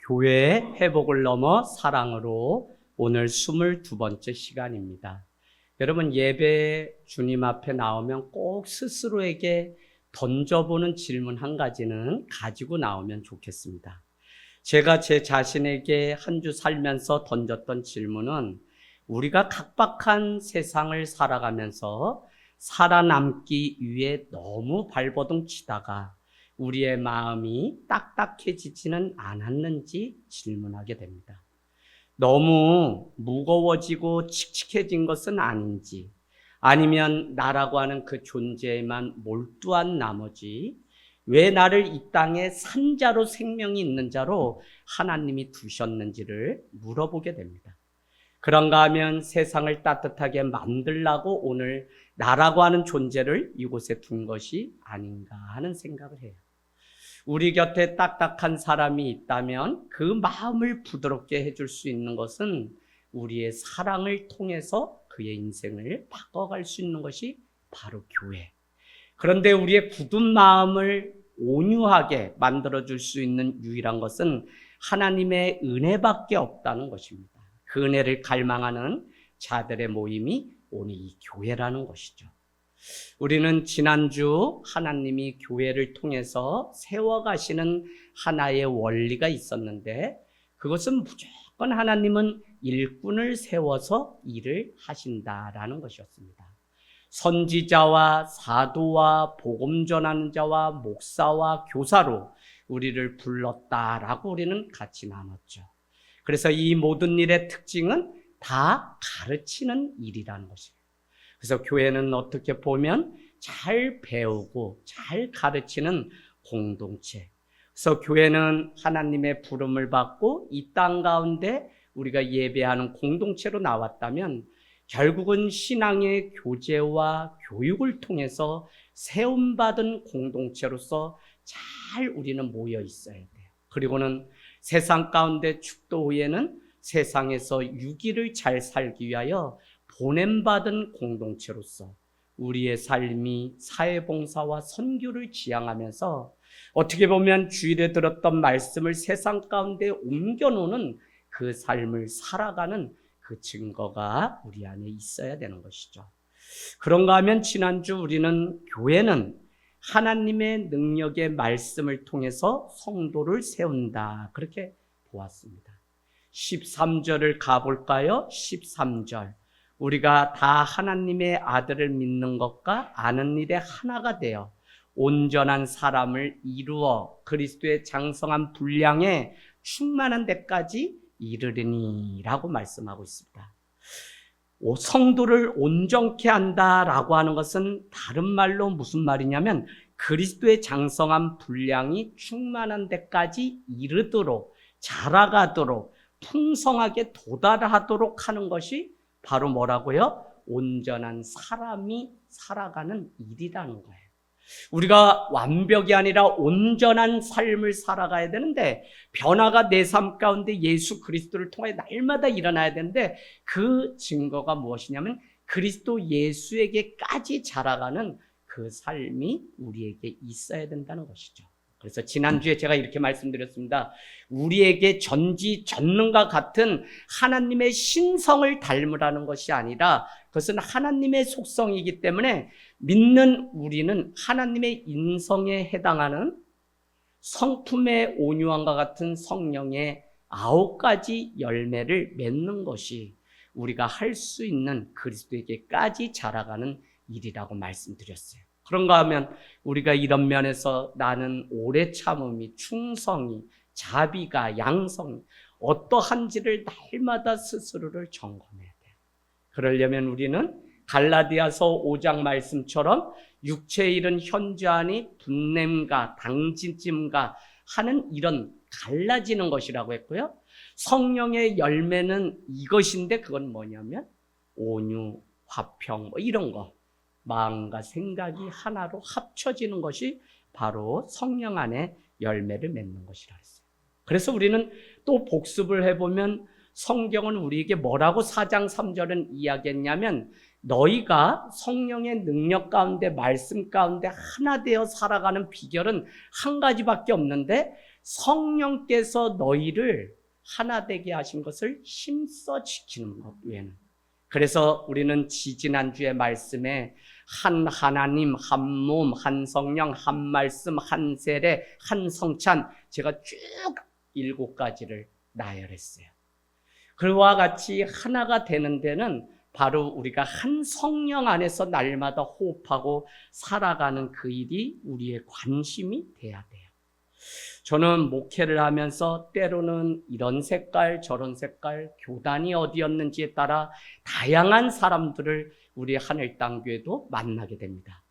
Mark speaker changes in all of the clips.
Speaker 1: 교회의 회복을 넘어 사랑으로 오늘 22번째 시간입니다. 여러분, 예배 주님 앞에 나오면 꼭 스스로에게 던져보는 질문 한 가지는 가지고 나오면 좋겠습니다. 제가 제 자신에게 한 주 살면서 던졌던 질문은, 우리가 각박한 세상을 살아가면서 살아남기 위해 너무 발버둥 치다가 우리의 마음이 딱딱해지지는 않았는지 질문하게 됩니다. 너무 무거워지고 칙칙해진 것은 아닌지, 아니면 나라고 하는 그 존재에만 몰두한 나머지 왜 나를 이 땅에 산자로, 생명이 있는 자로 하나님이 두셨는지를 물어보게 됩니다. 그런가 하면 세상을 따뜻하게 만들라고 오늘 나라고 하는 존재를 이곳에 둔 것이 아닌가 하는 생각을 해요. 우리 곁에 딱딱한 사람이 있다면 그 마음을 부드럽게 해줄 수 있는 것은 우리의 사랑을 통해서 그의 인생을 바꿔갈 수 있는 것이 바로 교회. 그런데 우리의 굳은 마음을 온유하게 만들어줄 수 있는 유일한 것은 하나님의 은혜밖에 없다는 것입니다. 그 은혜를 갈망하는 자들의 모임이 오늘 이 교회라는 것이죠. 우리는 지난주 하나님이 교회를 통해서 세워가시는 하나의 원리가 있었는데, 그것은 무조건 하나님은 일꾼을 세워서 일을 하신다라는 것이었습니다. 선지자와 사도와 복음 전하는 자와 목사와 교사로 우리를 불렀다라고 우리는 같이 나눴죠. 그래서 이 모든 일의 특징은 다 가르치는 일이라는 것입니다. 그래서 교회는 어떻게 보면 잘 배우고 잘 가르치는 공동체. 그래서 교회는 하나님의 부름을 받고 이 땅 가운데 우리가 예배하는 공동체로 나왔다면 결국은 신앙의 교제와 교육을 통해서 세움받은 공동체로서 잘 우리는 모여 있어야 돼요. 그리고는 세상 가운데 축도 후에는 세상에서 유기를 잘 살기 위하여 보냄받은 공동체로서 우리의 삶이 사회봉사와 선교를 지향하면서 어떻게 보면 주일에 들었던 말씀을 세상 가운데 옮겨놓는 그 삶을 살아가는 그 증거가 우리 안에 있어야 되는 것이죠. 그런가 하면 지난주 우리는 교회는 하나님의 능력의 말씀을 통해서 성도를 세운다, 그렇게 보았습니다. 13절을 가볼까요? 13절. 우리가 다 하나님의 아들을 믿는 것과 아는 일에 하나가 되어 온전한 사람을 이루어 그리스도의 장성한 분량에 충만한 데까지 이르리니라고 말씀하고 있습니다. 성도를 온전케 한다라고 하는 것은 다른 말로 무슨 말이냐면, 그리스도의 장성한 분량이 충만한 데까지 이르도록, 자라가도록, 풍성하게 도달하도록 하는 것이 바로 뭐라고요? 온전한 사람이 살아가는 일이라는 거예요. 우리가 완벽이 아니라 온전한 삶을 살아가야 되는데, 변화가 내 삶 가운데 예수 그리스도를 통해 날마다 일어나야 되는데, 그 증거가 무엇이냐면 그리스도 예수에게까지 자라가는 그 삶이 우리에게 있어야 된다는 것이죠. 그래서 지난주에 제가 이렇게 말씀드렸습니다. 우리에게 전지전능과 같은 하나님의 신성을 닮으라는 것이 아니라, 그것은 하나님의 속성이기 때문에 믿는 우리는 하나님의 인성에 해당하는 성품의 온유함과 같은 성령의 9가지 열매를 맺는 것이 우리가 할 수 있는 그리스도에게까지 자라가는 일이라고 말씀드렸어요. 그런가 하면 우리가 이런 면에서 나는 오래 참음이, 충성이, 자비가, 양성이 어떠한지를 날마다 스스로를 점검해야 돼요. 그러려면 우리는 갈라디아서 5장 말씀처럼 육체에 이른 현저하니 분냄과 당진찜과 하는 이런 갈라지는 것이라고 했고요. 성령의 열매는 이것인데, 그건 뭐냐면 온유, 화평, 이런 거, 마음과 생각이 하나로 합쳐지는 것이 바로 성령 안에 열매를 맺는 것이라 했어요. 그래서 우리는 또 복습을 해보면 성경은 우리에게 뭐라고 4장 3절은 이야기했냐면, 너희가 성령의 능력 가운데 말씀 가운데 하나 되어 살아가는 비결은 한 가지밖에 없는데 성령께서 너희를 하나 되게 하신 것을 힘써 지키는 것 외에는. 그래서 우리는 지지난주의 말씀에 한 하나님, 한 몸, 한 성령, 한 말씀, 한 세례, 한 성찬, 제가 쭉 7가지를 나열했어요. 그와 같이 하나가 되는 데는 바로 우리가 한 성령 안에서 날마다 호흡하고 살아가는 그 일이 우리의 관심이 돼야 돼요. 저는 목회를 하면서 때로는 이런 색깔 저런 색깔 교단이 어디였는지에 따라 다양한 사람들을 우리 하늘땅교회도 만나게 됩니다.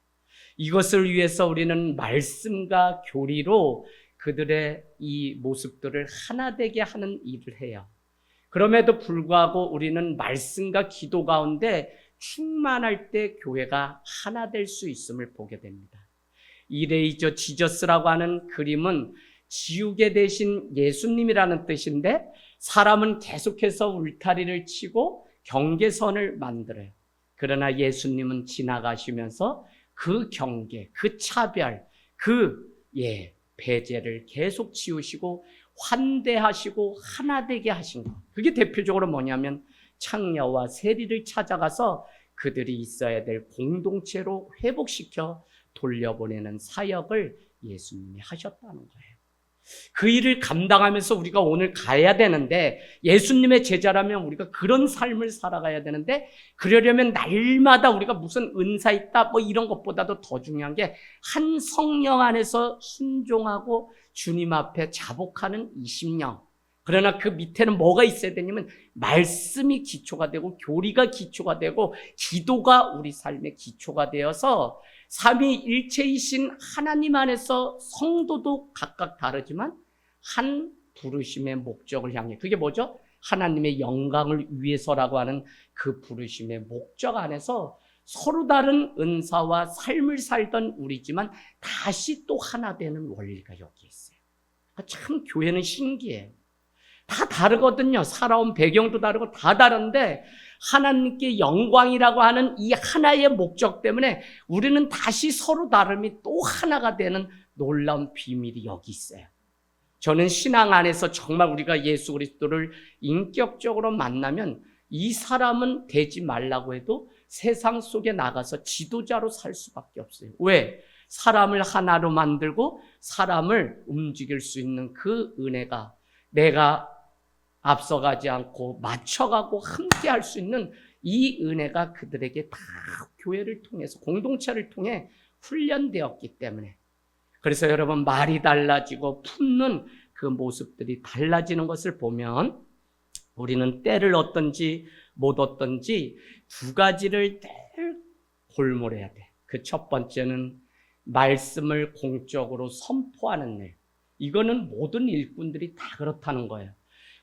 Speaker 1: 이것을 위해서 우리는 말씀과 교리로 그들의 이 모습들을 하나 되게 하는 일을 해요. 그럼에도 불구하고 우리는 말씀과 기도 가운데 충만할 때 교회가 하나 될 수 있음을 보게 됩니다. 이레이저 지저스라고 하는 그림은 지우개 대신 예수님이라는 뜻인데 사람은 계속해서 울타리를 치고 경계선을 만들어요. 그러나 예수님은 지나가시면서 그 경계, 그 차별, 배제를 계속 지우시고 환대하시고 하나 되게 하신 것. 그게 대표적으로 뭐냐면 창녀와 세리를 찾아가서 그들이 있어야 될 공동체로 회복시켜 돌려보내는 사역을 예수님이 하셨다는 거예요. 그 일을 감당하면서 우리가 오늘 가야 되는데 예수님의 제자라면 우리가 그런 삶을 살아가야 되는데 그러려면 날마다 우리가 무슨 은사 있다 뭐 이런 것보다도 더 중요한 게 한 성령 안에서 순종하고 주님 앞에 자복하는 20년. 그러나 그 밑에는 뭐가 있어야 되냐면 말씀이 기초가 되고 교리가 기초가 되고 기도가 우리 삶의 기초가 되어서 삼위일체이신 하나님 안에서 성도도 각각 다르지만 한 부르심의 목적을 향해, 그게 뭐죠? 하나님의 영광을 위해서라고 하는 그 부르심의 목적 안에서 서로 다른 은사와 삶을 살던 우리지만 다시 또 하나 되는 원리가 여기 있어요. 참 교회는 신기해요. 다 다르거든요. 살아온 배경도 다르고 다 다른데 하나님께 영광이라고 하는 이 하나의 목적 때문에 우리는 다시 서로 다름이 또 하나가 되는 놀라운 비밀이 여기 있어요. 저는 신앙 안에서 정말 우리가 예수 그리스도를 인격적으로 만나면 이 사람은 되지 말라고 해도 세상 속에 나가서 지도자로 살 수밖에 없어요. 왜? 사람을 하나로 만들고 사람을 움직일 수 있는 그 은혜가 내가 앞서가지 않고 맞춰가고 함께 할 수 있는 이 은혜가 그들에게 다 교회를 통해서 공동체를 통해 훈련되었기 때문에 그래서 여러분 말이 달라지고 품는 그 모습들이 달라지는 것을 보면 우리는 때를 얻든지 못 얻든지 두 가지를 늘 골몰해야 돼. 그 첫 번째는 말씀을 공적으로 선포하는 일. 이거는 모든 일꾼들이 다 그렇다는 거예요.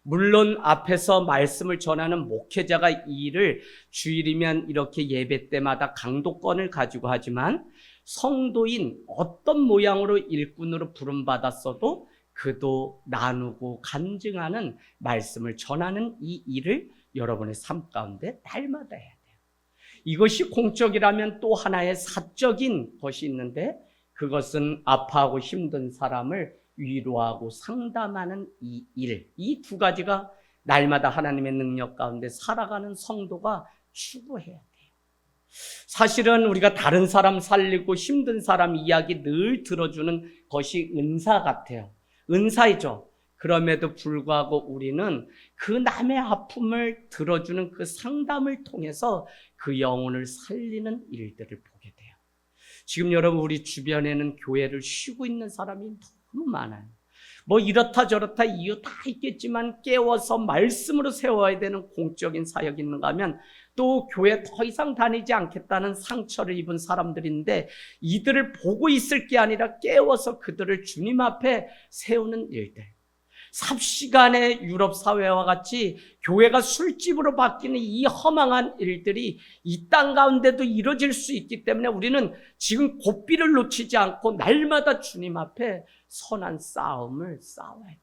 Speaker 1: 물론 앞에서 말씀을 전하는 목회자가 이 일을 주일이면 이렇게 예배 때마다 강도권을 가지고 하지만 성도인 어떤 모양으로 일꾼으로 부름받았어도 그도 나누고 간증하는 말씀을 전하는 이 일을 여러분의 삶 가운데 날마다 해야 돼요. 이것이 공적이라면 또 하나의 사적인 것이 있는데 그것은 아파하고 힘든 사람을 위로하고 상담하는 이 일, 이 두 가지가 날마다 하나님의 능력 가운데 살아가는 성도가 추구해야 돼요. 사실은 우리가 다른 사람 살리고 힘든 사람 이야기 늘 들어주는 것이 은사 같아요. 은사이죠. 그럼에도 불구하고 우리는 그 남의 아픔을 들어주는 그 상담을 통해서 그 영혼을 살리는 일들을 보게 돼요. 지금 여러분 우리 주변에는 교회를 쉬고 있는 사람이 너무 많아요. 뭐 이렇다 저렇다 이유 다 있겠지만 깨워서 말씀으로 세워야 되는 공적인 사역이 있는가 하면 또 교회 더 이상 다니지 않겠다는 상처를 입은 사람들인데 이들을 보고 있을 게 아니라 깨워서 그들을 주님 앞에 세우는 일들. 삽시간의 유럽 사회와 같이 교회가 술집으로 바뀌는 이 허망한 일들이 이 땅 가운데도 이루어질 수 있기 때문에 우리는 지금 고삐를 놓치지 않고 날마다 주님 앞에 선한 싸움을 싸워야 돼요.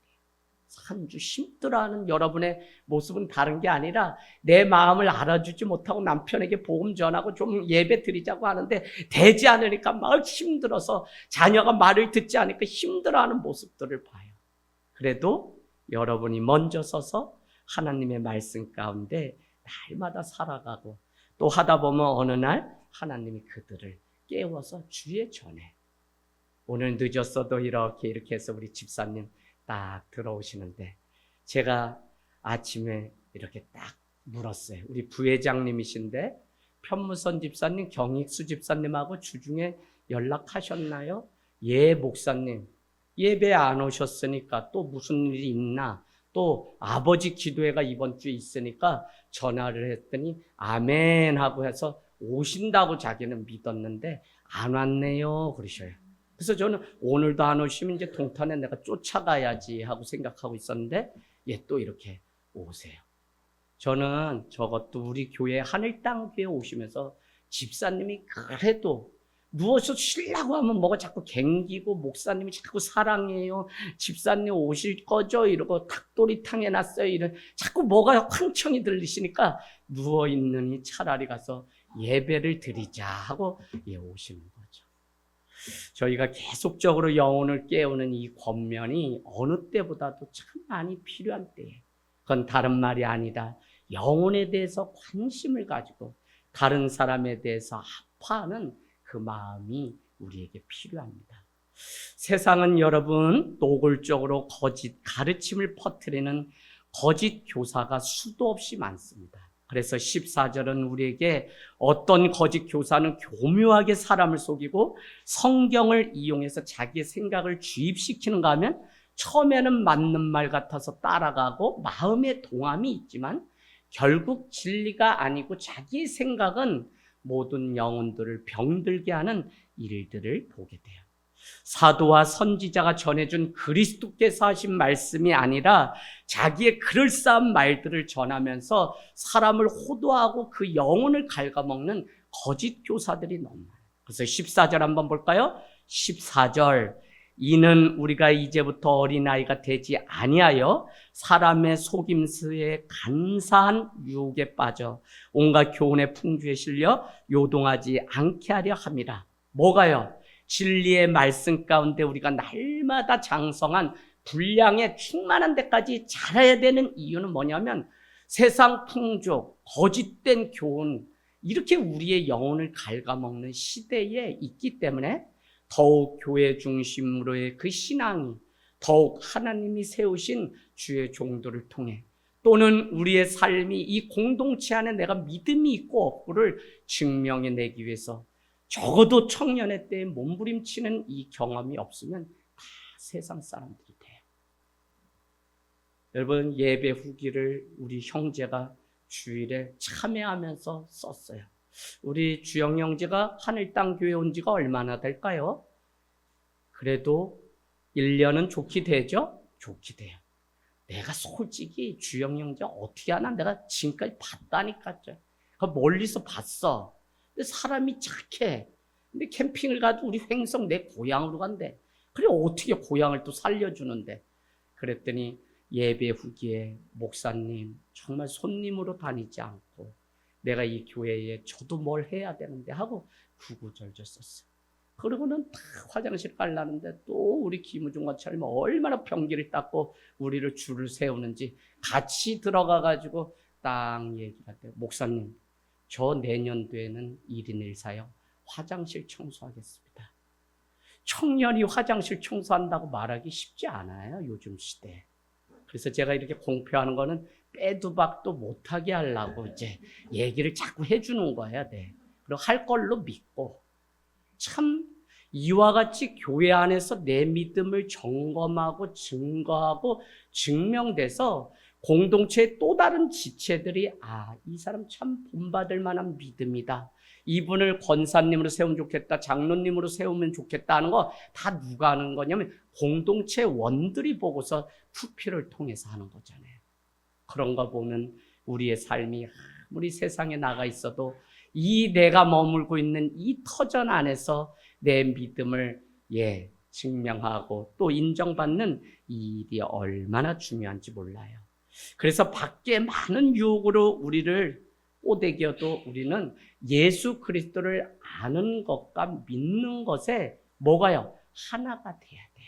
Speaker 1: 한 주 힘들어하는 여러분의 모습은 다른 게 아니라 내 마음을 알아주지 못하고 남편에게 복음 전하고 좀 예배 드리자고 하는데 되지 않으니까 막 힘들어서 자녀가 말을 듣지 않으니까 힘들어하는 모습들을 봐요. 그래도 여러분이 먼저 서서 하나님의 말씀 가운데 날마다 살아가고 또 하다 보면 어느 날 하나님이 그들을 깨워서 주의 전에 오늘 늦었어도 이렇게 해서 우리 집사님 딱 들어오시는데 제가 아침에 이렇게 딱 물었어요. 우리 부회장님이신데 편무선 집사님, 경익수 집사님하고 주중에 연락하셨나요? 예, 목사님. 예배 안 오셨으니까 또 무슨 일이 있나? 또 아버지 기도회가 이번 주에 있으니까 전화를 했더니 아멘 하고 해서 오신다고 자기는 믿었는데 안 왔네요 그러셔요. 그래서 저는 오늘도 안 오시면 이제 동탄에 내가 쫓아가야지 하고 생각하고 있었는데 또 이렇게 오세요. 저는 저것도 우리 교회 하늘땅교회 오시면서 집사님이 그래도 누워서 쉬려고 하면 뭐가 자꾸 갱기고 목사님이 자꾸 사랑해요. 집사님 오실 거죠? 이러고 닭도리탕 해놨어요. 이런 자꾸 뭐가 환청이 들리시니까 누워있느니 차라리 가서 예배를 드리자 하고 오시는 거죠. 저희가 계속적으로 영혼을 깨우는 이 권면이 어느 때보다도 참 많이 필요한 때예요. 그건 다른 말이 아니라 영혼에 대해서 관심을 가지고 다른 사람에 대해서 아파하는 그 마음이 우리에게 필요합니다. 세상은 여러분 노골적으로 거짓 가르침을 퍼뜨리는 거짓 교사가 수도 없이 많습니다. 그래서 14절은 우리에게 어떤 거짓 교사는 교묘하게 사람을 속이고 성경을 이용해서 자기의 생각을 주입시키는가 하면 처음에는 맞는 말 같아서 따라가고 마음의 동함이 있지만 결국 진리가 아니고 자기의 생각은 모든 영혼들을 병들게 하는 일들을 보게 돼요. 사도와 선지자가 전해준 그리스도께서 하신 말씀이 아니라 자기의 그럴싸한 말들을 전하면서 사람을 호도하고 그 영혼을 갉아먹는 거짓 교사들이 너무 많아요. 그래서 14절 한번 볼까요? 14절 이는 우리가 이제부터 어린아이가 되지 아니하여 사람의 속임수에 간사한 유혹에 빠져 온갖 교훈의 풍주에 실려 요동하지 않게 하려 함이라. 뭐가요? 진리의 말씀 가운데 우리가 날마다 장성한 분량에 충만한 데까지 자라야 되는 이유는 뭐냐면 세상 풍족, 거짓된 교훈 이렇게 우리의 영혼을 갉아먹는 시대에 있기 때문에 더욱 교회 중심으로의 그 신앙이 더욱 하나님이 세우신 주의 종도를 통해 또는 우리의 삶이 이 공동체 안에 내가 믿음이 있고 없고를 증명해내기 위해서 적어도 청년의 때에 몸부림치는 이 경험이 없으면 다 세상 사람들이 돼요. 여러분 예배 후기를 우리 형제가 주일에 참여하면서 썼어요. 우리 주영 형제가 하늘땅교회 온 지가 얼마나 될까요? 그래도 1년은 좋게 되죠? 좋게 돼요. 내가 솔직히 주영 형제 어떻게 하나 내가 지금까지 봤다니까. 멀리서 봤어. 근데 사람이 착해. 근데 캠핑을 가도 우리 횡성 내 고향으로 간대. 그래 어떻게 고향을 또 살려주는데. 그랬더니 예배 후기에 목사님 정말 손님으로 다니지 않고 내가 이 교회에 저도 뭘 해야 되는데 하고 구구절절 썼어요. 그러고는 다 화장실 가려는데 또 우리 김우중과처럼 얼마나 변기를 닦고 우리를 줄을 세우는지 같이 들어가가지고 딱 얘기를 할게요. 목사님 저 내년도에는 1인 1사역 화장실 청소하겠습니다. 청년이 화장실 청소한다고 말하기 쉽지 않아요 요즘 시대에. 그래서 제가 이렇게 공표하는 거는 빼도 박도 못하게 하려고 이제 얘기를 자꾸 해주는 거야. 네. 그리고 할 걸로 믿고 참 이와 같이 교회 안에서 내 믿음을 점검하고 증거하고 증명돼서 공동체의 또 다른 지체들이 이 사람 참 본받을 만한 믿음이다. 이분을 권사님으로 세우면 좋겠다. 장로님으로 세우면 좋겠다 하는 거 다 누가 하는 거냐면 공동체 원들이 보고서 투표를 통해서 하는 거잖아요. 그런 거 보면 우리의 삶이 아무리 세상에 나가 있어도 이 내가 머물고 있는 이 터전 안에서 내 믿음을 증명하고 또 인정받는 이 일이 얼마나 중요한지 몰라요. 그래서 밖에 많은 유혹으로 우리를 꼬대겨도 우리는 예수 그리스도를 아는 것과 믿는 것에 뭐가요? 하나가 돼야 돼요.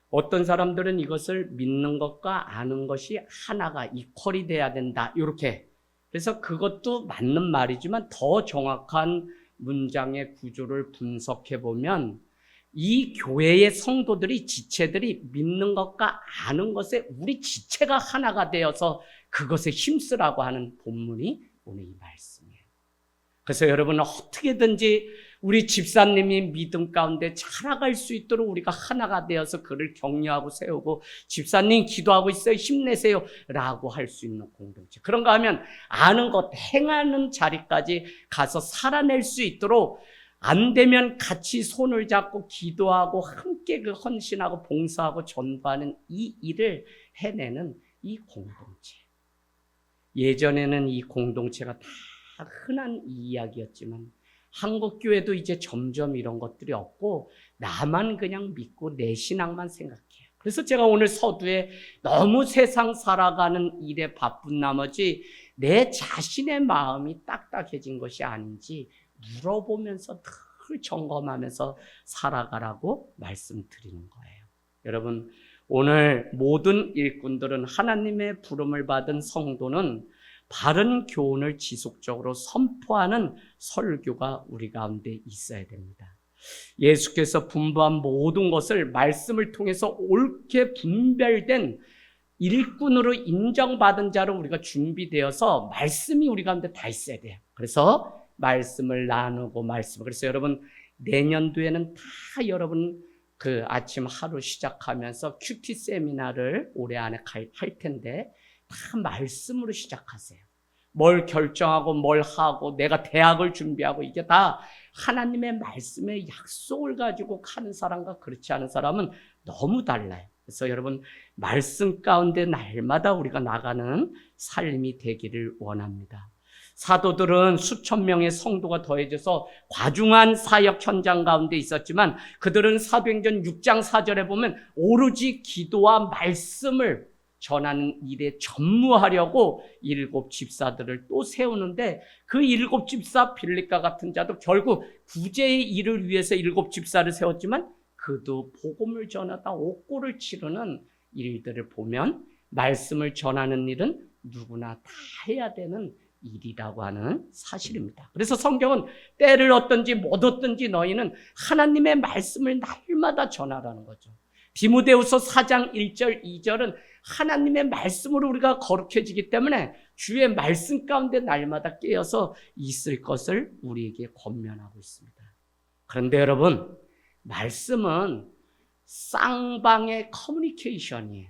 Speaker 1: 어떤 사람들은 이것을 믿는 것과 아는 것이 하나가 이퀄이 돼야 된다. 이렇게. 그래서 그것도 맞는 말이지만 더 정확한 문장의 구조를 분석해 보면 이 교회의 성도들이 지체들이 믿는 것과 아는 것에 우리 지체가 하나가 되어서 그것에 힘쓰라고 하는 본문이 오늘 이 말씀이에요. 그래서 여러분은 어떻게든지 우리 집사님이 믿음 가운데 자라갈 수 있도록 우리가 하나가 되어서 그를 격려하고 세우고 집사님 기도하고 있어요. 힘내세요. 라고 할 수 있는 공동체. 그런가 하면 아는 것, 행하는 자리까지 가서 살아낼 수 있도록 안 되면 같이 손을 잡고 기도하고 함께 그 헌신하고 봉사하고 전도하는 이 일을 해내는 이 공동체. 예전에는 이 공동체가 다 흔한 이야기였지만 한국교회도 이제 점점 이런 것들이 없고 나만 그냥 믿고 내 신앙만 생각해요. 그래서 제가 오늘 서두에 너무 세상 살아가는 일에 바쁜 나머지 내 자신의 마음이 딱딱해진 것이 아닌지 물어보면서 늘 점검하면서 살아가라고 말씀드리는 거예요. 여러분, 오늘 모든 일꾼들은 하나님의 부름을 받은 성도는 바른 교훈을 지속적으로 선포하는 설교가 우리 가운데 있어야 됩니다. 예수께서 분부한 모든 것을 말씀을 통해서 옳게 분별된 일꾼으로 인정받은 자로 우리가 준비되어서 말씀이 우리 가운데 다 있어야 돼요. 그래서 말씀을 나누고 그래서 여러분 내년도에는 다 여러분 그 아침 하루 시작하면서 큐티 세미나를 올해 안에 할 텐데 다 말씀으로 시작하세요. 뭘 결정하고 뭘 하고 내가 대학을 준비하고 이게 다 하나님의 말씀의 약속을 가지고 가는 사람과 그렇지 않은 사람은 너무 달라요. 그래서 여러분 말씀 가운데 날마다 우리가 나가는 삶이 되기를 원합니다. 사도들은 수천 명의 성도가 더해져서 과중한 사역 현장 가운데 있었지만 그들은 사도행전 6장 4절에 보면 오로지 기도와 말씀을 전하는 일에 전무하려고 7 집사들을 또 세우는데 그 7 집사 빌립과 같은 자도 결국 구제의 일을 위해서 7 집사를 세웠지만 그도 복음을 전하다 옥고를 치르는 일들을 보면 말씀을 전하는 일은 누구나 다 해야 되는 일이라고 하는 사실입니다. 그래서 성경은 때를 얻든지 못 얻든지 너희는 하나님의 말씀을 날마다 전하라는 거죠. 디모데후서 4장 1절 2절은 하나님의 말씀으로 우리가 거룩해지기 때문에 주의 말씀 가운데 날마다 깨어서 있을 것을 우리에게 권면하고 있습니다. 그런데 여러분, 말씀은 쌍방의 커뮤니케이션이에요.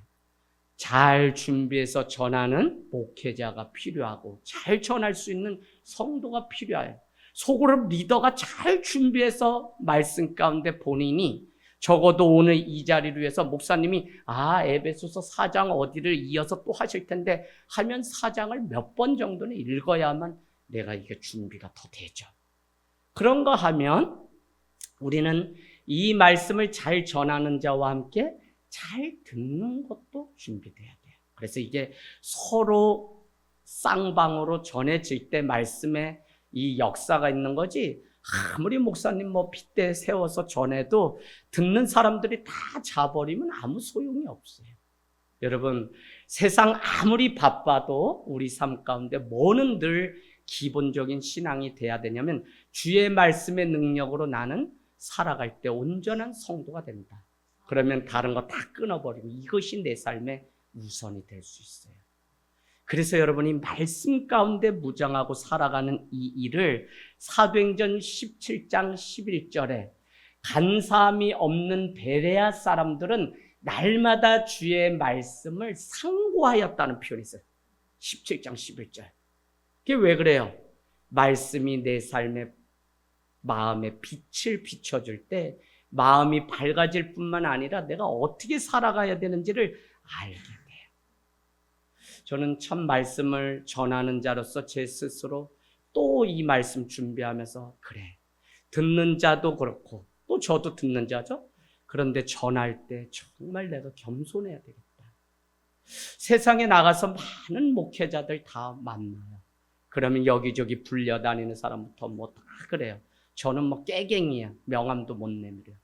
Speaker 1: 잘 준비해서 전하는 목회자가 필요하고 잘 전할 수 있는 성도가 필요해요. 속으로 리더가 잘 준비해서 말씀 가운데 본인이 적어도 오늘 이 자리를 위해서 목사님이 에베소서 4장 어디를 이어서 또 하실 텐데 하면 4장을 몇 번 정도는 읽어야만 내가 이게 준비가 더 되죠. 그런가 하면 우리는 이 말씀을 잘 전하는 자와 함께 잘 듣는 것도 준비돼야 돼요. 그래서 이게 서로 쌍방으로 전해질 때 말씀에 이 역사가 있는 거지 아무리 목사님 핏대 세워서 전해도 듣는 사람들이 다 자버리면 아무 소용이 없어요. 여러분, 세상 아무리 바빠도 우리 삶 가운데 뭐는 늘 기본적인 신앙이 돼야 되냐면 주의 말씀의 능력으로 나는 살아갈 때 온전한 성도가 된다. 그러면 다른 거 다 끊어버리고 이것이 내 삶의 우선이 될 수 있어요. 그래서 여러분이 말씀 가운데 무장하고 살아가는 이 일을 사도행전 17장 11절에 간사함이 없는 베레아 사람들은 날마다 주의 말씀을 상고하였다는 표현이 있어요. 17장 11절. 그게 왜 그래요? 말씀이 내 삶의 마음에 빛을 비춰줄 때 마음이 밝아질 뿐만 아니라 내가 어떻게 살아가야 되는지를 알게 돼요. 저는 참 말씀을 전하는 자로서 제 스스로 또 이 말씀 준비하면서 그래, 듣는 자도 그렇고 또 저도 듣는 자죠. 그런데 전할 때 정말 내가 겸손해야 되겠다. 세상에 나가서 많은 목회자들 다 만나요. 그러면 여기저기 불려다니는 사람부터 뭐 다 그래요. 저는 뭐 깨갱이야. 명함도 못 내밀어요.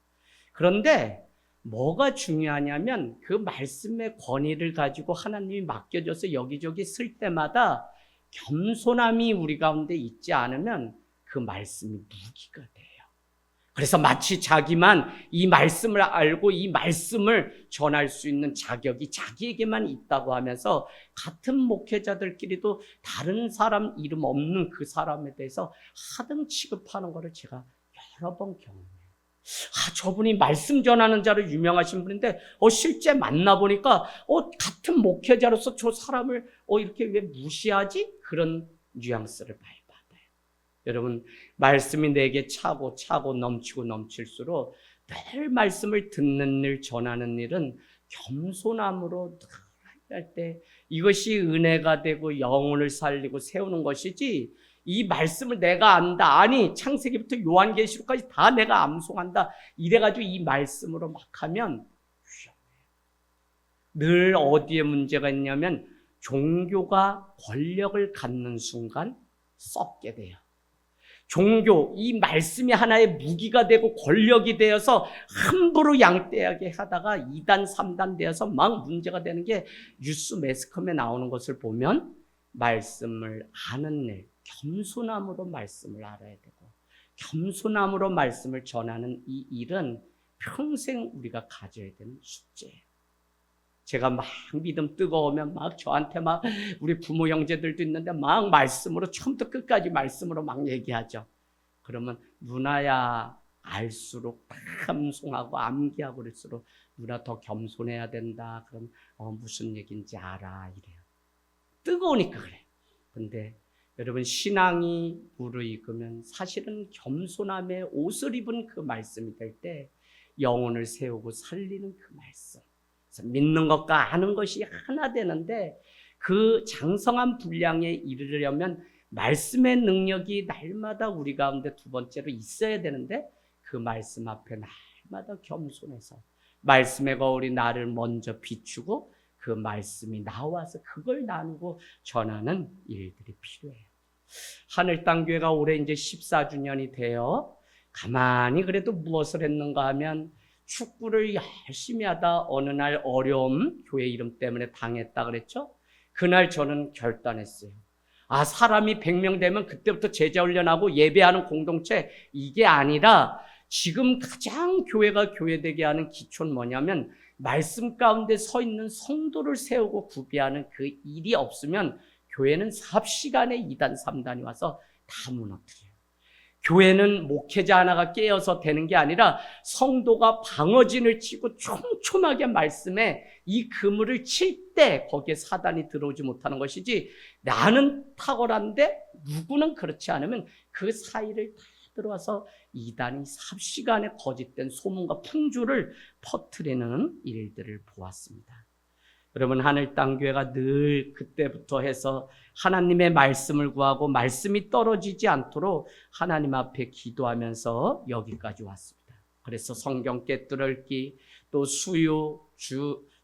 Speaker 1: 그런데 뭐가 중요하냐면 그 말씀의 권위를 가지고 하나님이 맡겨줘서 여기저기 쓸 때마다 겸손함이 우리 가운데 있지 않으면 그 말씀이 무기가 돼요. 그래서 마치 자기만 이 말씀을 알고 이 말씀을 전할 수 있는 자격이 자기에게만 있다고 하면서 같은 목회자들끼리도 다른 사람 이름 없는 그 사람에 대해서 하등 취급하는 것을 제가 여러 번 경험해요. 저분이 말씀 전하는 자로 유명하신 분인데 실제 만나보니까 같은 목회자로서 저 사람을 이렇게 왜 무시하지? 그런 뉘앙스를 많이 받아요. 여러분, 말씀이 내게 차고 넘치고 넘칠수록 늘 말씀을 듣는 일, 전하는 일은 겸손함으로 늘 할 때 이것이 은혜가 되고 영혼을 살리고 세우는 것이지, 이 말씀을 내가 안다, 아니 창세기부터 요한계시록까지 다 내가 암송한다 이래가지고 이 말씀으로 막 하면 위험해요. 늘 어디에 문제가 있냐면 종교가 권력을 갖는 순간 썩게 돼요. 종교, 이 말씀이 하나의 무기가 되고 권력이 되어서 함부로 양떼하게 하다가 2단, 3단 되어서 막 문제가 되는 게 뉴스 매스컴에 나오는 것을 보면 말씀을 아는 일, 겸손함으로 말씀을 알아야 되고 겸손함으로 말씀을 전하는 이 일은 평생 우리가 가져야 되는 숙제예요. 제가 막 믿음 뜨거우면 막 저한테 막 우리 부모 형제들도 있는데 막 말씀으로 처음부터 끝까지 말씀으로 막 얘기하죠. 그러면 누나야 알수록 감송하고 암기하고 그럴수록 누나 더 겸손해야 된다. 그럼 무슨 얘기인지 알아 이래요. 뜨거우니까 그래. 근데 여러분, 신앙이 무르익으면 사실은 겸손함의 옷을 입은 그 말씀이 될 때 영혼을 세우고 살리는 그 말씀, 믿는 것과 아는 것이 하나 되는데 그 장성한 분량에 이르려면 말씀의 능력이 날마다 우리 가운데 두 번째로 있어야 되는데 그 말씀 앞에 날마다 겸손해서 말씀의 거울이 나를 먼저 비추고 그 말씀이 나와서 그걸 나누고 전하는 일들이 필요해요. 하늘 땅 교회가 올해 이제 14주년이 되어 가만히 그래도 무엇을 했는가 하면 축구를 열심히 하다 어느 날 어려움, 교회 이름 때문에 당했다 그랬죠? 그날 저는 결단했어요. 사람이 100명 되면 그때부터 제자 훈련하고 예배하는 공동체, 이게 아니라 지금 가장 교회가 교회되게 하는 기초는 뭐냐면 말씀 가운데 서 있는 성도를 세우고 구비하는 그 일이 없으면 교회는 삽시간에 2단, 3단이 와서 다 무너뜨려요. 교회는 목회자 하나가 깨어서 되는 게 아니라 성도가 방어진을 치고 촘촘하게 말씀에 이 그물을 칠 때 거기에 사단이 들어오지 못하는 것이지, 나는 탁월한데 누구는 그렇지 않으면 그 사이를 다 들어와서 이단이 삽시간에 거짓된 소문과 풍주를 퍼뜨리는 일들을 보았습니다. 여러분, 하늘 땅 교회가 늘 그때부터 해서 하나님의 말씀을 구하고 말씀이 떨어지지 않도록 하나님 앞에 기도하면서 여기까지 왔습니다. 그래서 성경 깨뚫기, 또 수요,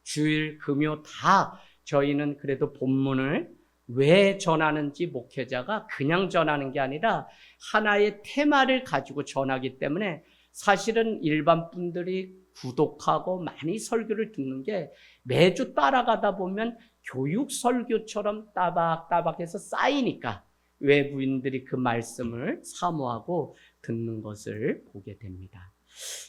Speaker 1: 주일, 금요 다 저희는 그래도 본문을 왜 전하는지 목회자가 그냥 전하는 게 아니라 하나의 테마를 가지고 전하기 때문에 사실은 일반 분들이 구독하고 많이 설교를 듣는 게 매주 따라가다 보면 교육 설교처럼 따박따박해서 쌓이니까 외부인들이 그 말씀을 사모하고 듣는 것을 보게 됩니다.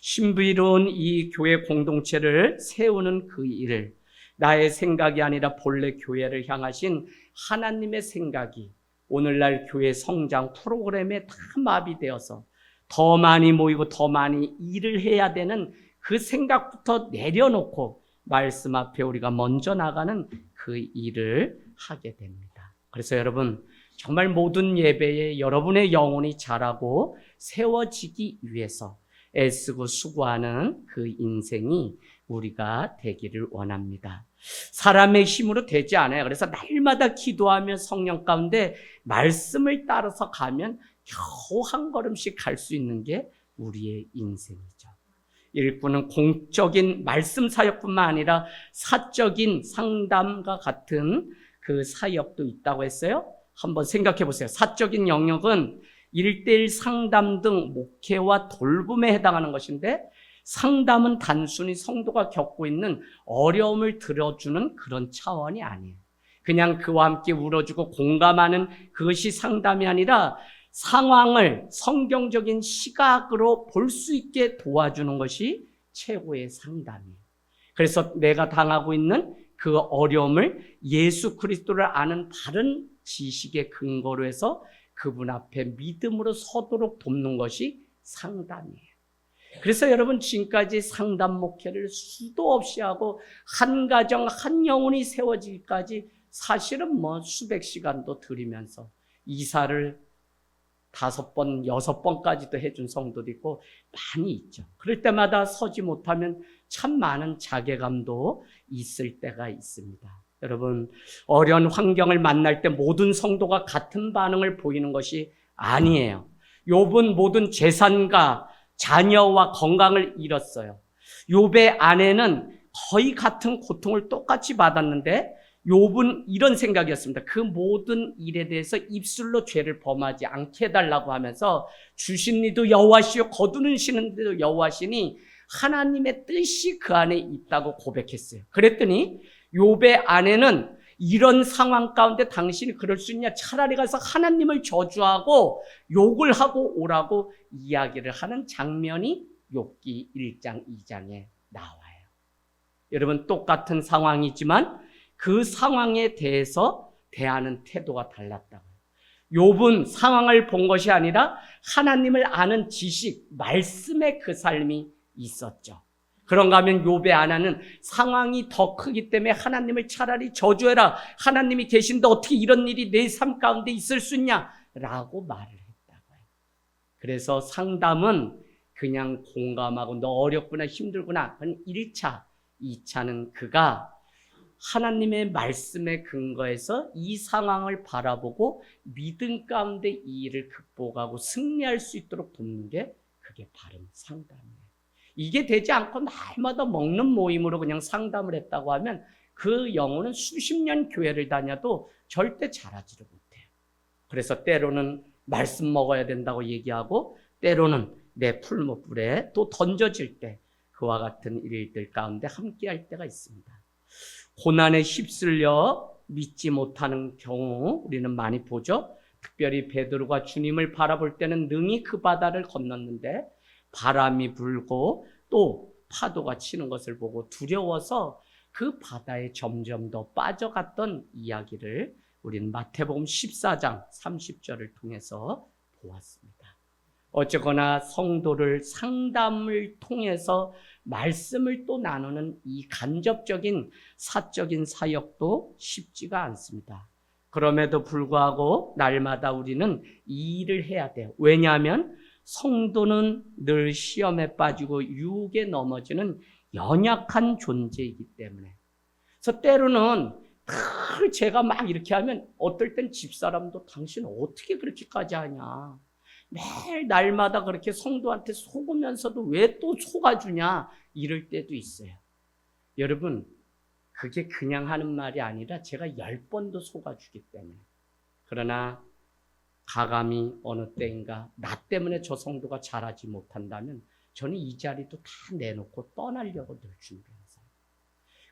Speaker 1: 신비로운 이 교회 공동체를 세우는 그 일을, 나의 생각이 아니라 본래 교회를 향하신 하나님의 생각이 오늘날 교회 성장 프로그램에 다 마비되어서 더 많이 모이고 더 많이 일을 해야 되는 그 생각부터 내려놓고 말씀 앞에 우리가 먼저 나가는 그 일을 하게 됩니다. 그래서 여러분, 정말 모든 예배에 여러분의 영혼이 자라고 세워지기 위해서 애쓰고 수고하는 그 인생이 우리가 되기를 원합니다. 사람의 힘으로 되지 않아요. 그래서 날마다 기도하며 성령 가운데 말씀을 따라서 가면 겨우 한 걸음씩 갈 수 있는 게 우리의 인생이죠. 일꾼은 공적인 말씀 사역뿐만 아니라 사적인 상담과 같은 그 사역도 있다고 했어요. 한번 생각해 보세요. 사적인 영역은 1:1 상담 등 목회와 돌봄에 해당하는 것인데, 상담은 단순히 성도가 겪고 있는 어려움을 들어주는 그런 차원이 아니에요. 그냥 그와 함께 울어주고 공감하는 그것이 상담이 아니라 상황을 성경적인 시각으로 볼 수 있게 도와주는 것이 최고의 상담이에요. 그래서 내가 당하고 있는 그 어려움을 예수 그리스도를 아는 바른 지식의 근거로 해서 그분 앞에 믿음으로 서도록 돕는 것이 상담이에요. 그래서 여러분, 지금까지 상담 목회를 수도 없이 하고 한 가정 한 영혼이 세워지기까지 사실은 수백 시간도 들이면서 이사를 5번, 6번까지도 해준 성도도 있고 많이 있죠. 그럴 때마다 서지 못하면 참 많은 자괴감도 있을 때가 있습니다. 여러분, 어려운 환경을 만날 때 모든 성도가 같은 반응을 보이는 것이 아니에요. 욥은 모든 재산과 자녀와 건강을 잃었어요. 욥의 아내는 거의 같은 고통을 똑같이 받았는데 욥은 이런 생각이었습니다. 그 모든 일에 대해서 입술로 죄를 범하지 않게 해달라고 하면서 주신 이도 여호와시요 거두는 신도 여호와시니 하나님의 뜻이 그 안에 있다고 고백했어요. 그랬더니 욥의 아내는 이런 상황 가운데 당신이 그럴 수 있냐? 차라리 가서 하나님을 저주하고 욕을 하고 오라고 이야기를 하는 장면이 욥기 1장 2장에 나와요. 여러분, 똑같은 상황이지만 그 상황에 대해서 대하는 태도가 달랐다고요. 욥은 상황을 본 것이 아니라 하나님을 아는 지식, 말씀의 그 삶이 있었죠. 그런가 하면 욥의 아내는 상황이 더 크기 때문에 하나님을 차라리 저주해라. 하나님이 계신데 어떻게 이런 일이 내 삶 가운데 있을 수 있냐? 라고 말을 했다고요. 그래서 상담은 그냥 공감하고 너 어렵구나, 힘들구나. 그건 1차, 2차는 그가 하나님의 말씀에 근거해서 이 상황을 바라보고 믿음 가운데 이 일을 극복하고 승리할 수 있도록 돕는 게 그게 바른 상담이에요. 이게 되지 않고 날마다 먹는 모임으로 그냥 상담을 했다고 하면 그 영혼은 수십 년 교회를 다녀도 절대 자라지를 못해요. 그래서 때로는 말씀 먹어야 된다고 얘기하고 때로는 내 풀무불에 또 던져질 때 그와 같은 일들 가운데 함께할 때가 있습니다. 고난에 휩쓸려 믿지 못하는 경우 우리는 많이 보죠. 특별히 베드로가 주님을 바라볼 때는 능히 그 바다를 건넜는데 바람이 불고 또 파도가 치는 것을 보고 두려워서 그 바다에 점점 더 빠져갔던 이야기를 우리는 마태복음 14장 30절을 통해서 보았습니다. 어쨌거나 성도를 상담을 통해서 말씀을 또 나누는 이 간접적인 사적인 사역도 쉽지가 않습니다. 그럼에도 불구하고 날마다 우리는 이 일을 해야 돼요. 왜냐하면 성도는 늘 시험에 빠지고 유혹에 넘어지는 연약한 존재이기 때문에. 그래서 때로는 늘 제가 막 이렇게 하면 어떨 땐 집사람도 당신 어떻게 그렇게까지 하냐. 매일 날마다 그렇게 성도한테 속으면서도 왜 또 속아주냐 이럴 때도 있어요. 여러분, 그게 그냥 하는 말이 아니라 제가 10번도 속아주기 때문에. 그러나 가감히 어느 때인가 나 때문에 저 성도가 자라지 못한다면 저는 이 자리도 다 내놓고 떠나려고 늘 준비했어요.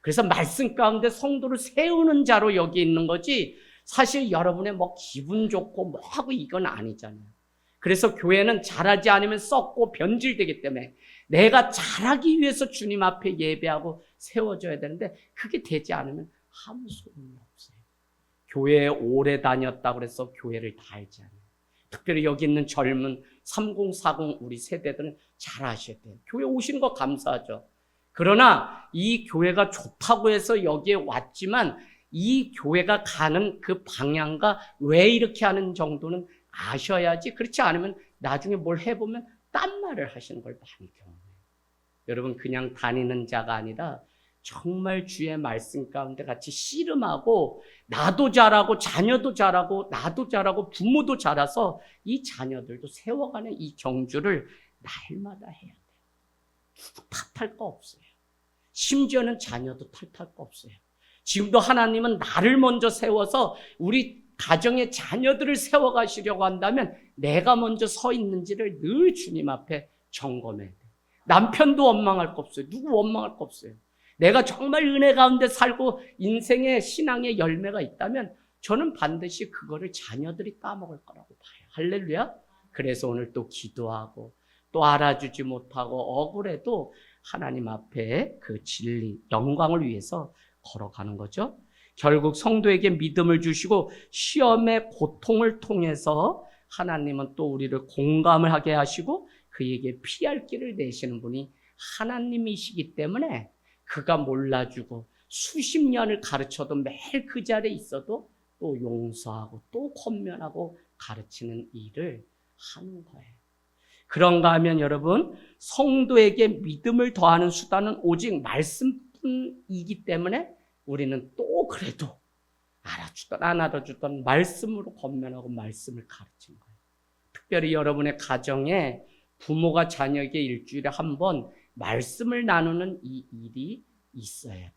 Speaker 1: 그래서 말씀 가운데 성도를 세우는 자로 여기 있는 거지 사실 여러분의 기분 좋고 하고 이건 아니잖아요. 그래서 교회는 잘하지 않으면 썩고 변질되기 때문에 내가 잘하기 위해서 주님 앞에 예배하고 세워줘야 되는데 그게 되지 않으면 아무 소용이 없어요. 교회에 오래 다녔다고 해서 교회를 다 알지 않아요. 특별히 여기 있는 젊은 3040 우리 세대들은 잘 아셔야 돼요. 교회 오시는 거 감사하죠. 그러나 이 교회가 좋다고 해서 여기에 왔지만 이 교회가 가는 그 방향과 왜 이렇게 하는 정도는 아셔야지. 그렇지 않으면 나중에 뭘 해보면 딴 말을 하시는 걸 많이 경험해요. 여러분, 그냥 다니는 자가 아니라 정말 주의 말씀 가운데 같이 씨름하고 나도 잘하고 자녀도 잘하고 나도 잘하고 부모도 잘해서 이 자녀들도 세워가는 이 경주를 날마다 해야 돼요. 다 탓할 거 없어요. 심지어는 자녀도 탓할 거 없어요. 지금도 하나님은 나를 먼저 세워서 우리 가정의 자녀들을 세워가시려고 한다면 내가 먼저 서 있는지를 늘 주님 앞에 점검해야 돼요. 남편도 원망할 거 없어요. 누구 원망할 거 없어요. 내가 정말 은혜 가운데 살고 인생의 신앙의 열매가 있다면 저는 반드시 그거를 자녀들이 따먹을 거라고 봐요. 할렐루야. 그래서 오늘 또 기도하고 또 알아주지 못하고 억울해도 하나님 앞에 그 진리, 영광을 위해서 걸어가는 거죠. 결국 성도에게 믿음을 주시고 시험의 고통을 통해서 하나님은 또 우리를 공감을 하게 하시고 그에게 피할 길을 내시는 분이 하나님이시기 때문에 그가 몰라주고 수십 년을 가르쳐도 매일 그 자리에 있어도 또 용서하고 또 권면하고 가르치는 일을 하는 거예요. 그런가 하면 여러분, 성도에게 믿음을 더하는 수단은 오직 말씀뿐이기 때문에 우리는 또 그래도 알아주던 안 알아주던 말씀으로 권면하고 말씀을 가르치는 거예요. 특별히 여러분의 가정에 부모가 자녀에게 일주일에 한 번 말씀을 나누는 이 일이 있어야 돼요.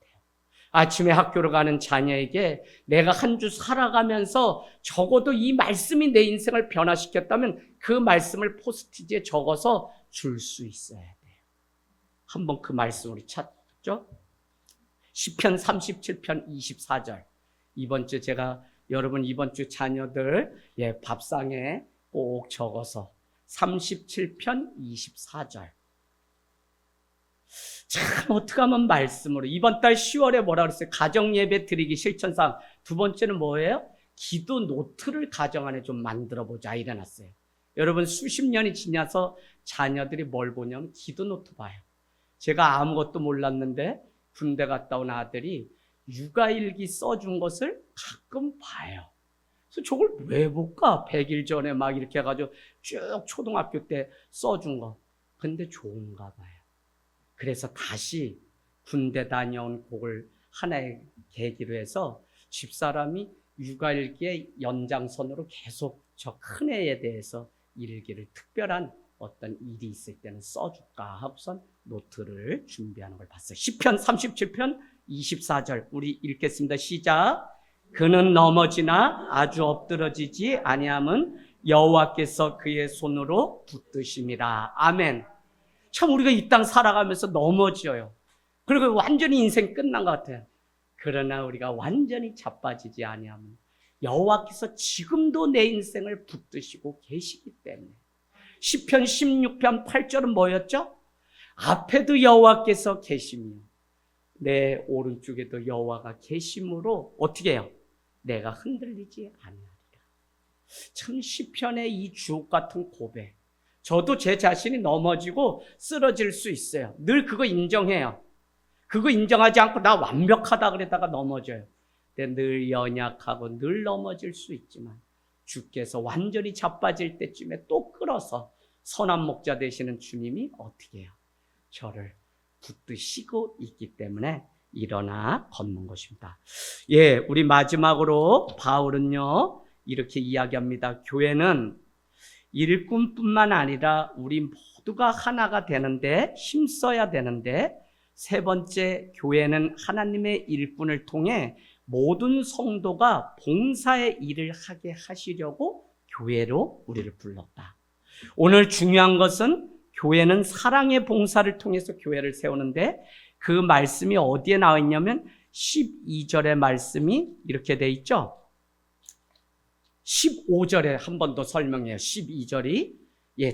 Speaker 1: 아침에 학교를 가는 자녀에게 내가 한 주 살아가면서 적어도 이 말씀이 내 인생을 변화시켰다면 그 말씀을 포스트잇에 적어서 줄 수 있어야 돼요. 한번 그 말씀 우리 찾죠? 시편 37편 24절. 이번 주 제가 여러분 이번 주 자녀들 밥상에 꼭 적어서 37편 24절. 참 어떻게 하면 말씀으로 이번 달 10월에 뭐라 그랬어요? 가정예배 드리기 실천상 두 번째는 뭐예요? 기도 노트를 가정 안에 좀 만들어보자 이래놨어요. 여러분 수십 년이 지나서 자녀들이 뭘 보냐면 기도 노트 봐요. 제가 아무것도 몰랐는데 군대 갔다 온 아들이 육아일기 써준 것을 가끔 봐요. 그래서 저걸 왜 볼까? 100일 전에 막 이렇게 해가지고 쭉 초등학교 때 써준 거. 근데 좋은가 봐요. 그래서 다시 군대 다녀온 그걸 하나의 계기로 해서 집사람이 육아일기의 연장선으로 계속 저 큰애에 대해서 일기를 특별한 어떤 일이 있을 때는 써줄까 하고선 노트를 준비하는 걸 봤어요. 시편 37편 24절 우리 읽겠습니다. 시작. 그는 넘어지나 아주 엎드러지지 아니함은 여호와께서 그의 손으로 붙드심이라. 아멘. 참 우리가 이 땅 살아가면서 넘어져요. 그리고 완전히 인생 끝난 것 같아요. 그러나 우리가 완전히 자빠지지 아니하면 여호와께서 지금도 내 인생을 붙드시고 계시기 때문에. 시편 16편 8절은 뭐였죠? 앞에도 여호와께서 계시며 내 오른쪽에도 여호와가 계심으로 어떻게 해요? 내가 흔들리지 아니하리라. 참 시편의 이 주옥 같은 고백. 저도 제 자신이 넘어지고 쓰러질 수 있어요. 늘 그거 인정해요. 그거 인정하지 않고 나 완벽하다 그러다가 넘어져요. 근데 늘 연약하고 늘 넘어질 수 있지만 주께서 완전히 자빠질 때쯤에 또 끌어서 선한 목자 되시는 주님이 어떻게 해요? 저를 붙드시고 있기 때문에 일어나 걷는 것입니다. 우리 마지막으로 바울은요 이렇게 이야기합니다. 교회는 일꾼뿐만 아니라 우리 모두가 하나가 되는데 힘써야 되는데 세 번째, 교회는 하나님의 일꾼을 통해 모든 성도가 봉사의 일을 하게 하시려고 교회로 우리를 불렀다. 오늘 중요한 것은 교회는 사랑의 봉사를 통해서 교회를 세우는데 그 말씀이 어디에 나와 있냐면 12절의 말씀이 이렇게 돼 있죠. 15절에 한 번 더 설명해요. 12절이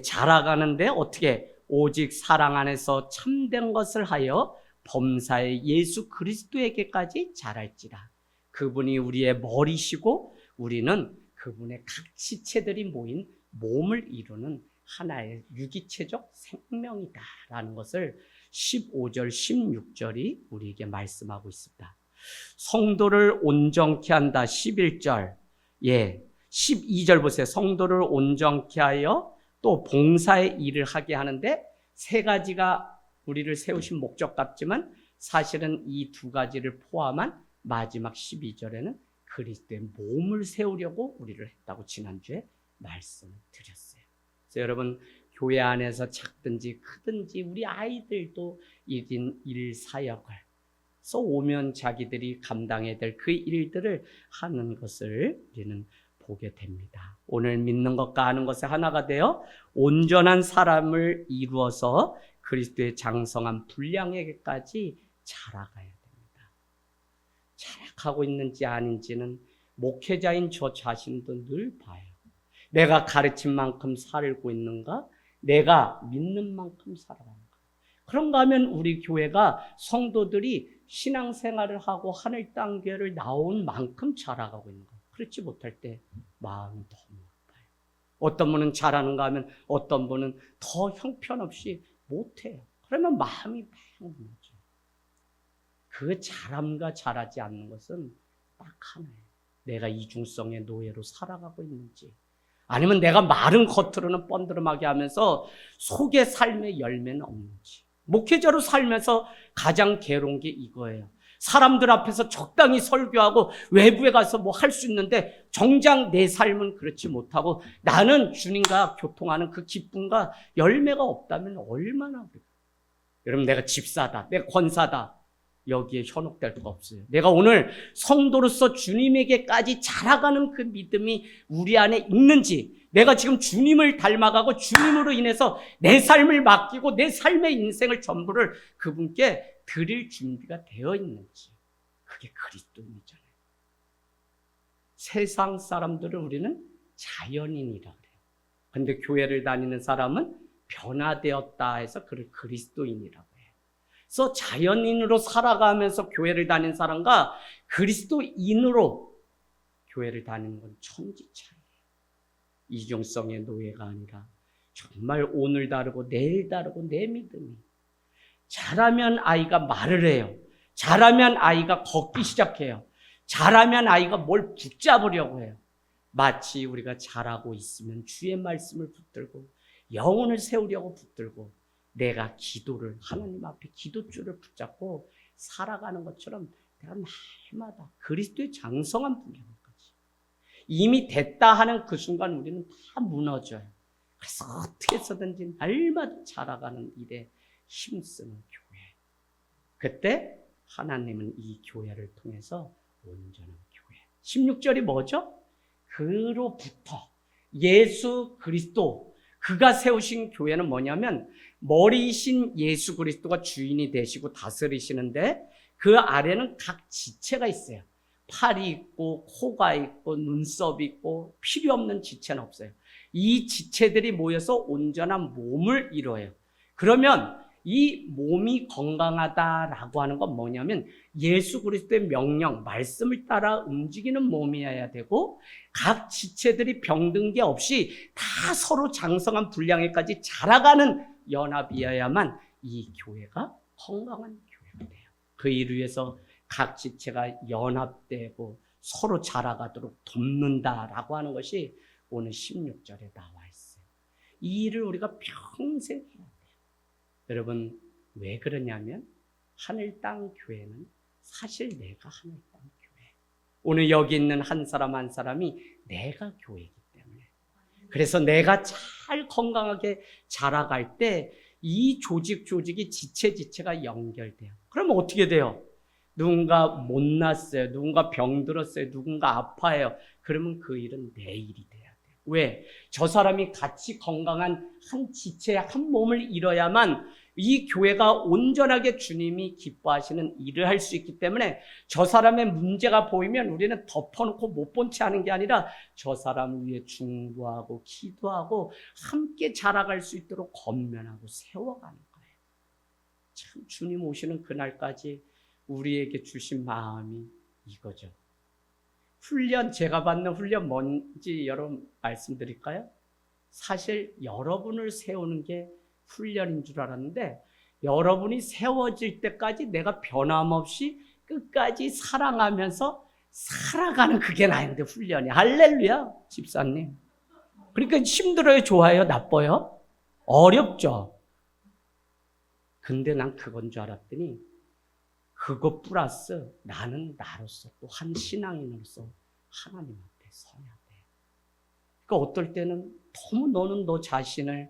Speaker 1: 자라가는데 어떻게 오직 사랑 안에서 참된 것을 하여 범사의 예수 그리스도에게까지 자랄지라. 그분이 우리의 머리시고 우리는 그분의 각 지체들이 모인 몸을 이루는 하나의 유기체적 생명이다라는 것을 15절, 16절이 우리에게 말씀하고 있습니다. 성도를 온전케 한다. 11절. 12절 보세요. 성도를 온전케 하여 또 봉사의 일을 하게 하는데 세 가지가 우리를 세우신 목적 같지만 사실은 이 두 가지를 포함한 마지막 12절에는 그리스도의 몸을 세우려고 우리를 했다고 지난주에 말씀을 드렸어요. 그래서 여러분 교회 안에서 작든지 크든지 우리 아이들도 1인 1사역을 써 오면 자기들이 감당해야 될 그 일들을 하는 것을 우리는 보게 됩니다. 오늘 믿는 것과 아는 것에 하나가 되어 온전한 사람을 이루어서 그리스도의 장성한 분량에게까지 자라가야 됩니다. 자라가고 있는지 아닌지는 목회자인 저 자신도 늘 봐요. 내가 가르친 만큼 살고 있는가? 내가 믿는 만큼 살아가는가? 그런가 하면 우리 교회가 성도들이 신앙생활을 하고 하늘 땅교회를 나온 만큼 자라가고 있는 거예요. 그렇지 못할 때 마음이 너무 아파요. 어떤 분은 잘하는가 하면 어떤 분은 더 형편없이 못해요. 그러면 마음이 막 무너져요. 그 잘함과 잘하지 않는 것은 딱 하나예요. 내가 이중성의 노예로 살아가고 있는지, 아니면 내가 말은 겉으로는 뻔드름하게 하면서 속의 삶의 열매는 없는지. 목회자로 살면서 가장 괴로운 게 이거예요. 사람들 앞에서 적당히 설교하고 외부에 가서 뭐 할 수 있는데 정작 내 삶은 그렇지 못하고 나는 주님과 교통하는 그 기쁨과 열매가 없다면 얼마나 그래요. 여러분, 내가 집사다, 내가 권사다, 여기에 현혹될 수가 없어요. 내가 오늘 성도로서 주님에게까지 자라가는 그 믿음이 우리 안에 있는지, 내가 지금 주님을 닮아가고 주님으로 인해서 내 삶을 맡기고 내 삶의 인생을 전부를 그분께 드릴 준비가 되어 있는지, 그게 그리스도인이잖아요. 세상 사람들을 우리는 자연인이라 그래요. 그런데 교회를 다니는 사람은 변화되었다 해서 그를 그리스도인이라고 해요. 그래서 자연인으로 살아가면서 교회를 다니는 사람과 그리스도인으로 교회를 다니는 건 천지 차이예요. 이중성의 노예가 아니라 정말 오늘 다르고 내일 다르고 내 믿음이. 잘하면 아이가 말을 해요. 잘하면 아이가 걷기 시작해요. 잘하면 아이가 뭘 붙잡으려고 해요. 마치 우리가 잘하고 있으면 주의 말씀을 붙들고 영혼을 세우려고 붙들고 내가 기도를 하나님 앞에 기도줄을 붙잡고 살아가는 것처럼 내가 날마다 그리스도의 장성한 분량까지 이미 됐다 하는 그 순간 우리는 다 무너져요. 그래서 어떻게 해서든지 날마다 자라가는 일에 힘쓰는 교회. 그때 하나님은 이 교회를 통해서 온전한 교회. 16절이 뭐죠? 그로부터 예수 그리스도, 그가 세우신 교회는 뭐냐면 머리이신 예수 그리스도가 주인이 되시고 다스리시는데 그 아래는 각 지체가 있어요. 팔이 있고 코가 있고 눈썹이 있고 필요 없는 지체는 없어요. 이 지체들이 모여서 온전한 몸을 이뤄요. 그러면 이 몸이 건강하다라고 하는 건 뭐냐면 예수 그리스도의 명령, 말씀을 따라 움직이는 몸이어야 되고 각 지체들이 병든 게 없이 다 서로 장성한 분량에까지 자라가는 연합이어야만 이 교회가 건강한 교회가 돼요. 그 일을 위해서 각 지체가 연합되고 서로 자라가도록 돕는다라고 하는 것이 오늘 16절에 나와 있어요. 이 일을 우리가 평생 해야 돼요. 여러분, 왜 그러냐면 하늘 땅 교회는 사실 내가 하늘 땅 교회. 오늘 여기 있는 한 사람 한 사람이 내가 교회이기 때문에. 그래서 내가 잘 건강하게 자라갈 때 이 조직이 지체가 연결돼요. 그러면 어떻게 돼요? 누군가 못났어요. 누군가 병들었어요. 누군가 아파요. 그러면 그 일은 내 일이 돼야 돼요. 왜? 저 사람이 같이 건강한 한 지체, 한 몸을 이뤄야만 이 교회가 온전하게 주님이 기뻐하시는 일을 할 수 있기 때문에 저 사람의 문제가 보이면 우리는 덮어놓고 못 본 채 하는 게 아니라 저 사람을 위해 중보하고 기도하고 함께 자라갈 수 있도록 권면하고 세워가는 거예요. 참 주님 오시는 그날까지 우리에게 주신 마음이 이거죠. 훈련, 제가 받는 훈련 뭔지 여러분 말씀드릴까요? 사실 여러분을 세우는 게 훈련인 줄 알았는데 여러분이 세워질 때까지 내가 변함없이 끝까지 사랑하면서 살아가는 그게 나인데 훈련이. 할렐루야, 집사님. 그러니까 힘들어요, 좋아요, 나빠요? 어렵죠. 근데 난 그건 줄 알았더니 그것 플러스 나는 나로서 또 한 신앙인으로서 하나님 앞에 서야 돼. 그러니까 어떨 때는 너무 너는 너 자신을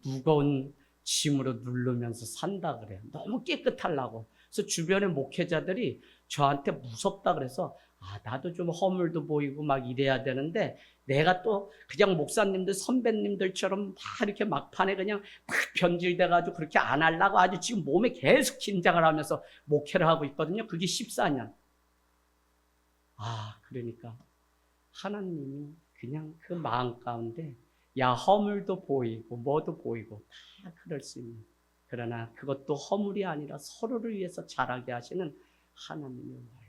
Speaker 1: 무거운 짐으로 누르면서 산다 그래요. 너무 깨끗하려고. 그래서 주변의 목회자들이 저한테 무섭다 그래서 나도 좀 허물도 보이고 막 이래야 되는데 내가 또 그냥 목사님들 선배님들처럼 막 이렇게 막판에 그냥 막 변질돼가지고 그렇게 안 하려고 아주 지금 몸에 계속 긴장을 하면서 목회를 하고 있거든요. 그게 14년. 그러니까 하나님이 그냥 그 마음 가운데 허물도 보이고 뭐도 보이고 다 그럴 수 있는, 그러나 그것도 허물이 아니라 서로를 위해서 자라게 하시는 하나님의 원리.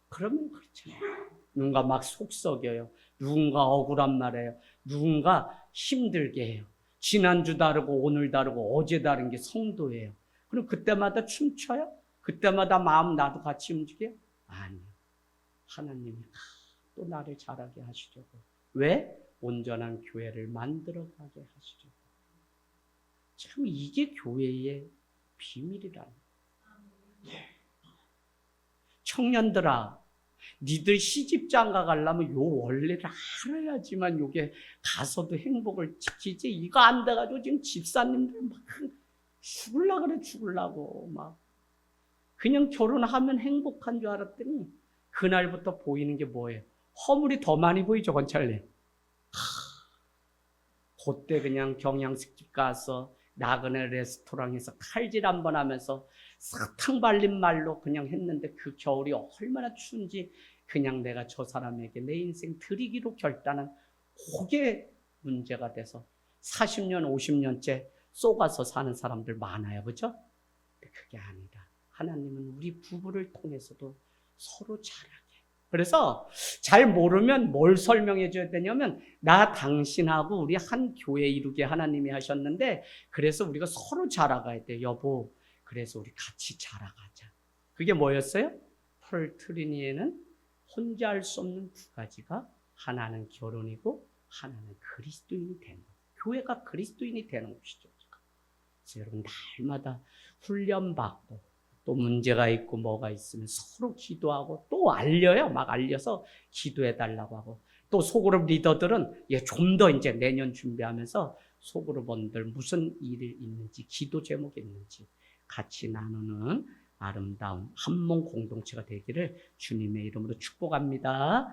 Speaker 1: 그러면 그렇잖아요. 누군가 막 속썩여요. 누군가 억울한 말해요. 누군가 힘들게 해요. 지난주 다르고 오늘 다르고 어제 다른 게 성도예요. 그럼 그때마다 춤춰요? 그때마다 마음 나도 같이 움직여요? 아니요. 하나님이 또 나를 자라게 하시려고. 왜? 온전한 교회를 만들어가게 하시려고. 참 이게 교회의 비밀이라는 거예요. 청년들아, 니들 시집장가 가려면 요 원리를 알아야지만 요게 가서도 행복을 지키지. 이거 안 돼가지고 지금 집사님들 막 죽으려고 막 그냥 결혼하면 행복한 줄 알았더니 그날부터 보이는 게 뭐예요? 허물이 더 많이 보이죠, 권찰님. 그때 그냥 경양식집 가서 나그네 레스토랑에서 칼질 한번 하면서 사탕 발린 말로 그냥 했는데 그 겨울이 얼마나 추운지 그냥 내가 저 사람에게 내 인생 드리기로 결단한 그게 문제가 돼서 40년, 50년째 쏘가서 사는 사람들 많아요. 그죠? 근데 그게 아니라 하나님은 우리 부부를 통해서도 서로 자라게. 그래서 잘 모르면 뭘 설명해 줘야 되냐면 나 당신하고 우리 한 교회 이루게 하나님이 하셨는데 그래서 우리가 서로 자라가야 돼. 여보, 그래서 우리 같이 자라가자. 그게 뭐였어요? 폴 트리니에는 혼자 할 수 없는 두 가지가 하나는 결혼이고 하나는 그리스도인이 되는 것. 교회가 그리스도인이 되는 것이죠. 그래서 여러분 날마다 훈련받고 또 문제가 있고 뭐가 있으면 서로 기도하고 또 알려요. 막 알려서 기도해달라고 하고 또 소그룹 리더들은 좀 더 이제 내년 준비하면서 소그룹원들 무슨 일이 있는지 기도 제목이 있는지 같이 나누는 아름다운 한 몸 공동체가 되기를 주님의 이름으로 축복합니다.